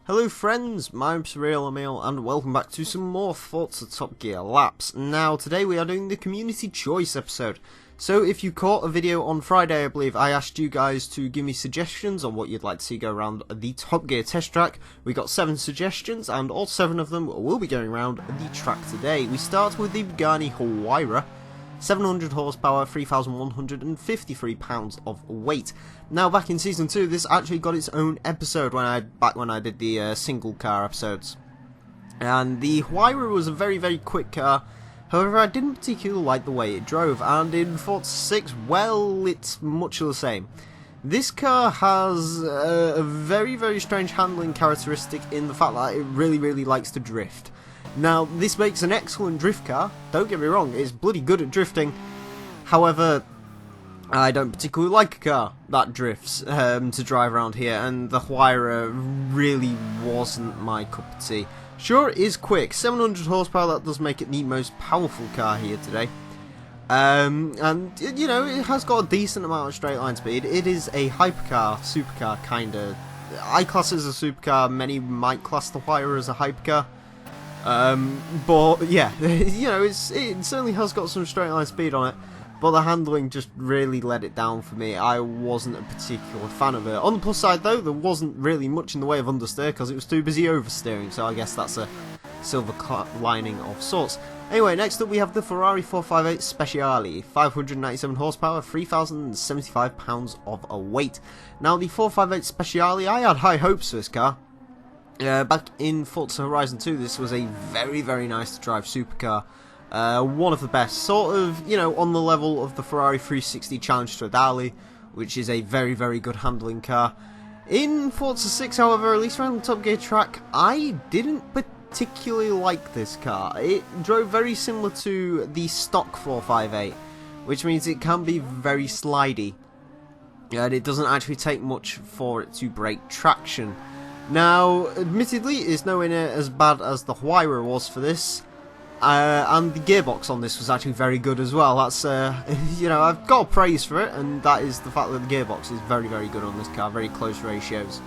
Hello friends, my name's Emile and welcome back to some more Forza Top Gear laps. Now today we are doing the community choice episode. So if you caught a video on Friday, I believe, I asked you guys to give me suggestions on what you'd like to see go around the Top Gear test track. We got 7 suggestions and all 7 of them will be going around the track today. We start with the Pagani Huurrruhh. 700 horsepower, 3,153 pounds of weight. Now, back in season 2, this actually got its own episode back when I did the single car episodes. And the Huurrruhh was a very, very quick car. However, I didn't particularly like the way it drove, and in Forza 6, well, it's much of the same. This car has a very, very strange handling characteristic in the fact that it really, really likes to drift. Now, this makes an excellent drift car, don't get me wrong, it's bloody good at drifting. However, I don't particularly like a car that drifts to drive around here, and the Huurrruhh really wasn't my cup of tea. Sure, it is quick, 700 horsepower, that does make it the most powerful car here today. And, you know, it has got a decent amount of straight line speed. It is a hypercar, supercar kinda. I class it as a supercar, many might class the Huurrruhh as a hypercar. But yeah, you know, it certainly has got some straight line speed on it, but the handling just really let it down for me. I wasn't a particular fan of it. On the plus side though, there wasn't really much in the way of understeer because it was too busy oversteering, so I guess that's a silver lining of sorts. Anyway, next up we have the Ferrari 458 Speciale, 597 horsepower, 3,075 pounds of weight. Now the 458 Speciale, I had high hopes for this car. Back in Forza Horizon 2, this was a very, very nice to drive supercar. One of the best, sort of, you know, on the level of the Ferrari 360 Challenge Stradale, which is a very, very good handling car. In Forza 6, however, at least around the Top Gear track, I didn't particularly like this car. It drove very similar to the stock 458, which means it can be very slidey, and it doesn't actually take much for it to break traction. Now, admittedly, it's nowhere near as bad as the Huurrruhh was for this, and the gearbox on this was actually very good as well. That's, you know, I've got praise for it, and that is the fact that the gearbox is very, very good on this car, very close ratios,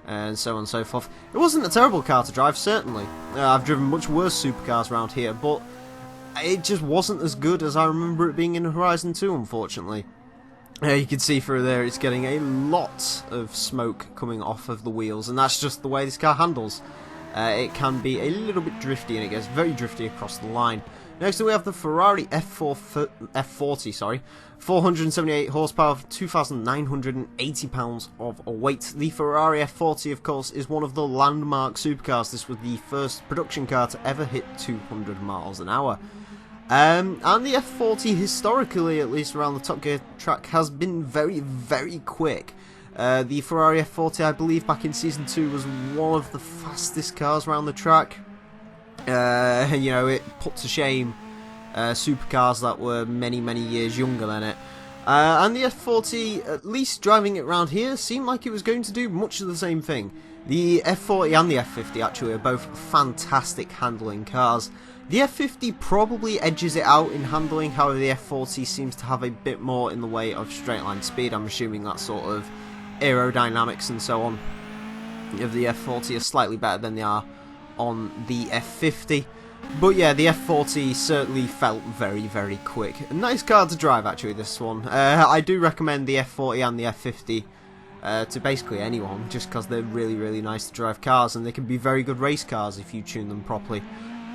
and so on and so forth. It wasn't a terrible car to drive, certainly. I've driven much worse supercars around here, but it just wasn't as good as I remember it being in Horizon 2, unfortunately. You can see through there it's getting a lot of smoke coming off of the wheels, and that's just the way this car handles. It can be a little bit drifty, and it gets very drifty across the line. Next we have the Ferrari F40, sorry, 478 horsepower, 2,980 pounds of weight. The Ferrari F40, of course, is one of the landmark supercars. This was the first production car to ever hit 200 miles an hour. And the F40, historically, at least around the Top Gear track, has been very, very quick. The Ferrari F40, I believe, back in Season 2 was one of the fastest cars around the track. You know, it put to shame supercars that were many, many years younger than it. And the F40, at least driving it around here, seemed like it was going to do much of the same thing. The F40 and the F50 actually are both fantastic handling cars. The F50 probably edges it out in handling, however the F40 seems to have a bit more in the way of straight line speed. I'm assuming that sort of aerodynamics and so on of the F40 are slightly better than they are on the F50. But yeah, the F40 certainly felt very, very quick. A nice car to drive actually, this one. I do recommend the F40 and the F50 to basically anyone, just because they're really, really nice to drive cars, and they can be very good race cars if you tune them properly.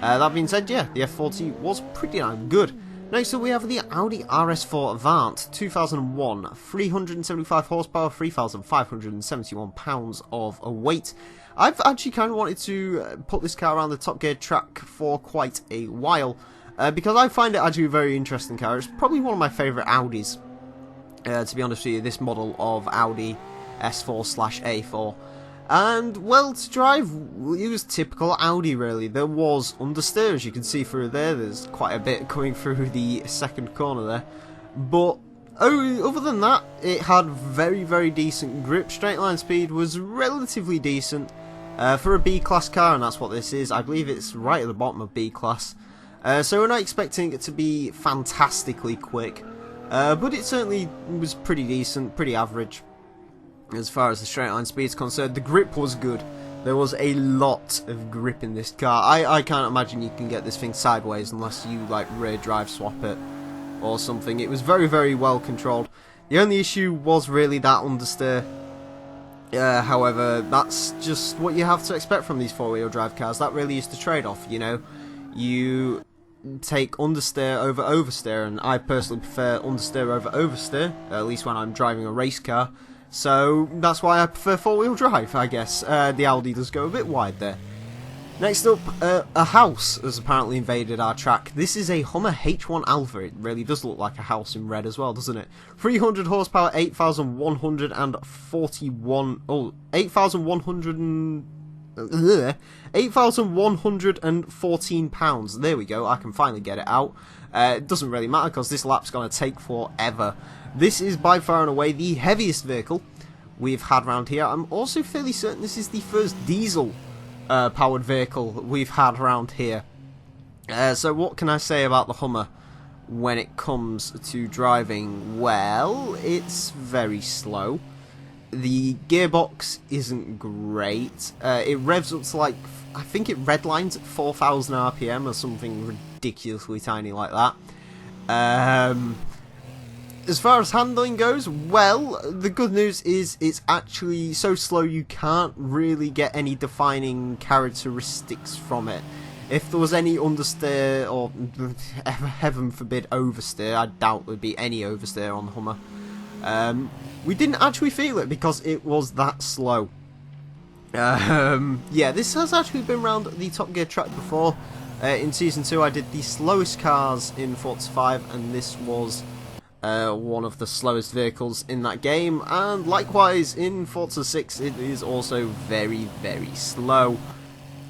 That being said, yeah, the F40 was pretty damn good. Next up we have the Audi RS4 Avant, 2001, 375 horsepower, 3,571 pounds of weight. I've actually kind of wanted to put this car around the Top Gear track for quite a while, because I find it actually a very interesting car. It's probably one of my favourite Audis, to be honest with you, this model of Audi S4/A4. And, well, to drive, it was typical Audi, really. There was understeer, as you can see through there. There's quite a bit coming through the second corner there. But, other than that, it had very, very decent grip. Straight line speed was relatively decent for a B-class car, and that's what this is. I believe it's right at the bottom of B-class. So we're not expecting it to be fantastically quick. But it certainly was pretty decent, pretty average. As far as the straight line speed is concerned, the grip was good. There was a lot of grip in this car. I can't imagine you can get this thing sideways unless you like rear drive swap it or something. It was very, very well controlled. The only issue was really that understeer. However, that's just what you have to expect from these four-wheel drive cars. That really is the trade-off, you know. You take understeer over oversteer, and I personally prefer understeer over oversteer, at least when I'm driving a race car. So that's why I prefer four-wheel drive, I guess. The Audi does go a bit wide there. Next up, a house has apparently invaded our track. This is a Hummer H1 Alpha. It really does look like a house in red as well, doesn't it? 300 horsepower, 8,141... Oh, 8,114 pounds. There we go, I can finally get it out. It doesn't really matter because this lap's going to take forever. This is by far and away the heaviest vehicle we've had around here. I'm also fairly certain this is the first diesel powered vehicle we've had around here. So what can I say about the Hummer when it comes to driving? Well, it's very slow. The gearbox isn't great. It revs up to like, I think it redlines at 4,000 RPM or something ridiculously tiny like that. As far as handling goes, well, the good news is it's actually so slow you can't really get any defining characteristics from it. If there was any understeer or, heaven forbid, oversteer, I doubt there'd be any oversteer on the Hummer. We didn't actually feel it because it was that slow. Yeah, this has actually been around the Top Gear track before. In Season 2 I did the slowest cars in Forza 5, and this was one of the slowest vehicles in that game, and likewise in Forza 6 it is also very, very slow.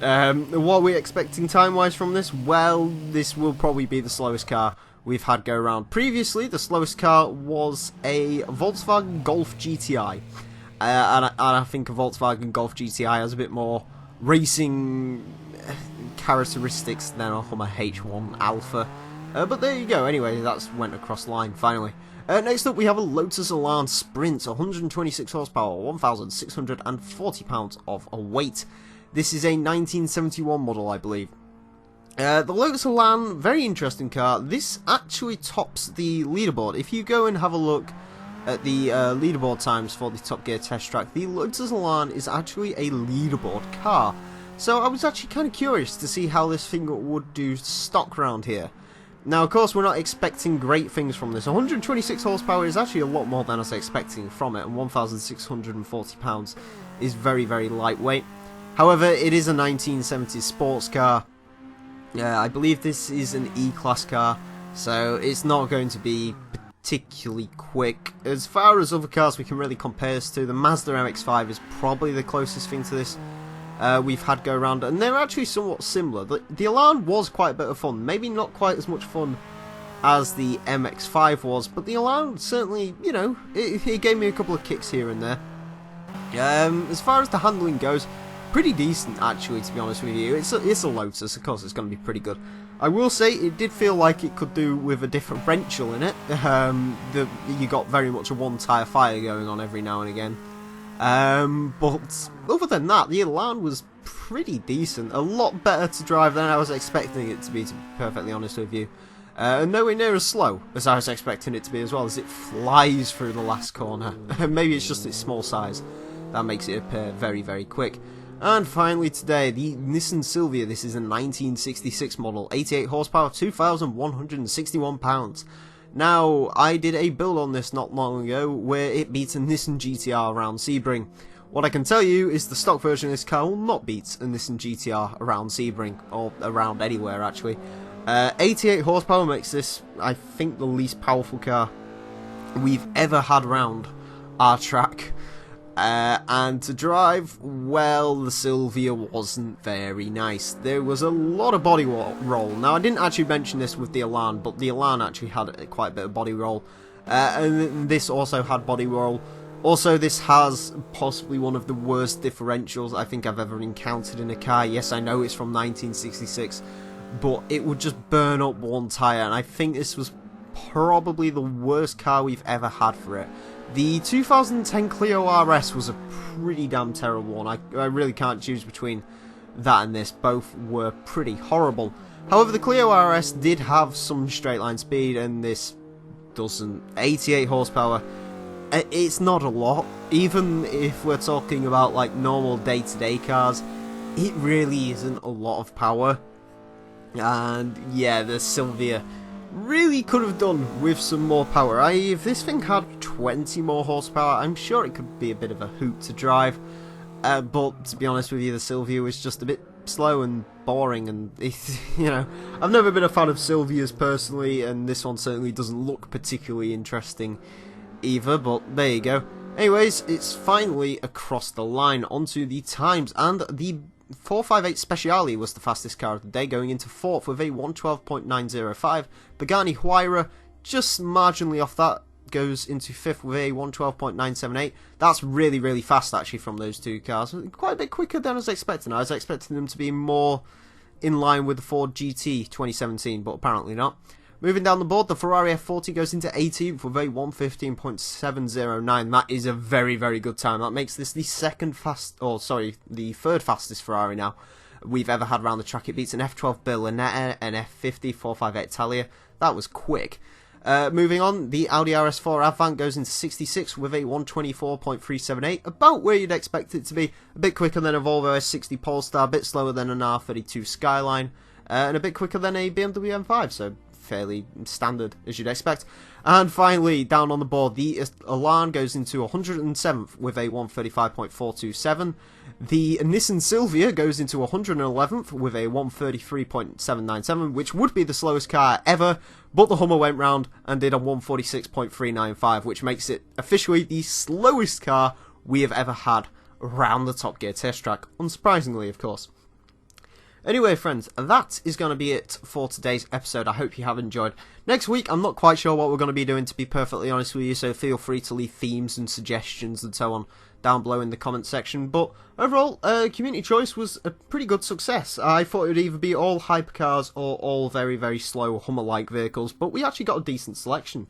What are we expecting time-wise from this? Well, this will probably be the slowest car we've had go around. Previously, the slowest car was a Volkswagen Golf GTI, and I think a Volkswagen Golf GTI has a bit more racing characteristics than a Hummer H1 Alpha. But there you go. Anyway, that's went across the line finally. Next up, we have a Lotus Elan Sprint, 126 horsepower, 1,640 pounds of a weight. This is a 1971 model, I believe. The Lotus Elan, very interesting car. This actually tops the leaderboard. If you go and have a look at the leaderboard times for the Top Gear test track, the Lotus Elan is actually a leaderboard car. So I was actually kind of curious to see how this thing would do stock around here. Now, of course, we're not expecting great things from this. 126 horsepower is actually a lot more than I was expecting from it, and 1,640 pounds is very, very lightweight. However, it is a 1970s sports car. I believe this is an E-Class car, so it's not going to be particularly quick. As far as other cars we can really compare this to, the Mazda MX-5 is probably the closest thing to this we've had go around, and they're actually somewhat similar. The Elan was quite a bit of fun, maybe not quite as much fun as the MX-5 was, but the Elan certainly, you know, it gave me a couple of kicks here and there. As far as the handling goes, pretty decent actually, to be honest with you. It's a Lotus, of course it's going to be pretty good. I will say it did feel like it could do with a differential in it. You got very much a one tyre fire going on every now and again. But other than that, the Elan was pretty decent. A lot better to drive than I was expecting it to be perfectly honest with you. Nowhere near as slow as I was expecting it to be as well, as it flies through the last corner. Maybe it's just its small size that makes it appear very, very quick. And finally today, the Nissan Silvia. This is a 1966 model, 88 horsepower, 2,161 pounds. Now, I did a build on this not long ago where it beats a Nissan GTR around Sebring. What I can tell you is the stock version of this car will not beat a Nissan GTR around Sebring, or around anywhere actually. 88 horsepower makes this, I think, the least powerful car we've ever had around our track. And to drive, well, the Silvia wasn't very nice. There was a lot of body roll. Now, I didn't actually mention this with the Elan, but the Elan actually had quite a bit of body roll. And this also had body roll. Also, this has possibly one of the worst differentials I think I've ever encountered in a car. Yes, I know it's from 1966, but it would just burn up one tyre, and I think this was probably the worst car we've ever had for it. The 2010 Clio RS was a pretty damn terrible one. I really can't choose between that and this. Both were pretty horrible. However, the Clio RS did have some straight line speed, and this doesn't. 88 horsepower. It's not a lot. Even if we're talking about like normal day-to-day cars, it really isn't a lot of power. And yeah, the Silvia really could have done with some more power. If this thing had 20 more horsepower, I'm sure it could be a bit of a hoot to drive. But to be honest with you, the Silvia was just a bit slow and boring, and you know, I've never been a fan of Silvias personally, and this one certainly doesn't look particularly interesting either, but there you go. Anyways, it's finally across the line onto the times, and the 458 Speciale was the fastest car of the day, going into 4th with a 112.905. Pagani Huurrruhh just marginally off that, goes into 5th with a 112.978. That's really fast actually from those two cars. Quite a bit quicker than I was expecting. I was expecting them to be more in line with the Ford GT 2017, but apparently not. Moving down the board, the Ferrari F40 goes into 18th with a 115.709. That is a very good time. That makes this the the third fastest Ferrari now we've ever had around the track. It beats an F12 Berlinetta, an F50 458 Italia. That was quick. Moving on, the Audi RS4 Avant goes into 66 with a 124.378, about where you'd expect it to be. A bit quicker than a Volvo S60 Polestar, a bit slower than an R32 Skyline, and a bit quicker than a BMW M5, so fairly standard as you'd expect. And finally, down on the board, the Elan goes into 107th with a 135.427. The Nissan Silvia goes into 111th with a 133.797, which would be the slowest car ever, but the Hummer went round and did a 146.395, which makes it officially the slowest car we have ever had around the Top Gear test track, unsurprisingly, of course. Anyway, friends, that is going to be it for today's episode. I hope you have enjoyed. Next week, I'm not quite sure what we're going to be doing, to be perfectly honest with you, so feel free to leave themes and suggestions and so on down below in the comment section. But overall, community choice was a pretty good success. I thought it would either be all hypercars or all very slow Hummer-like vehicles, but we actually got a decent selection.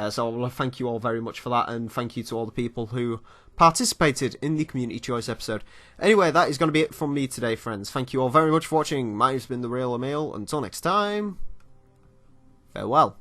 So I want to thank you all very much for that, and thank you to all the people who participated in the community choice episode. Anyway, that is going to be it from me today, friends. Thank you all very much for watching. My name's been The Real Emile. Until next time, farewell.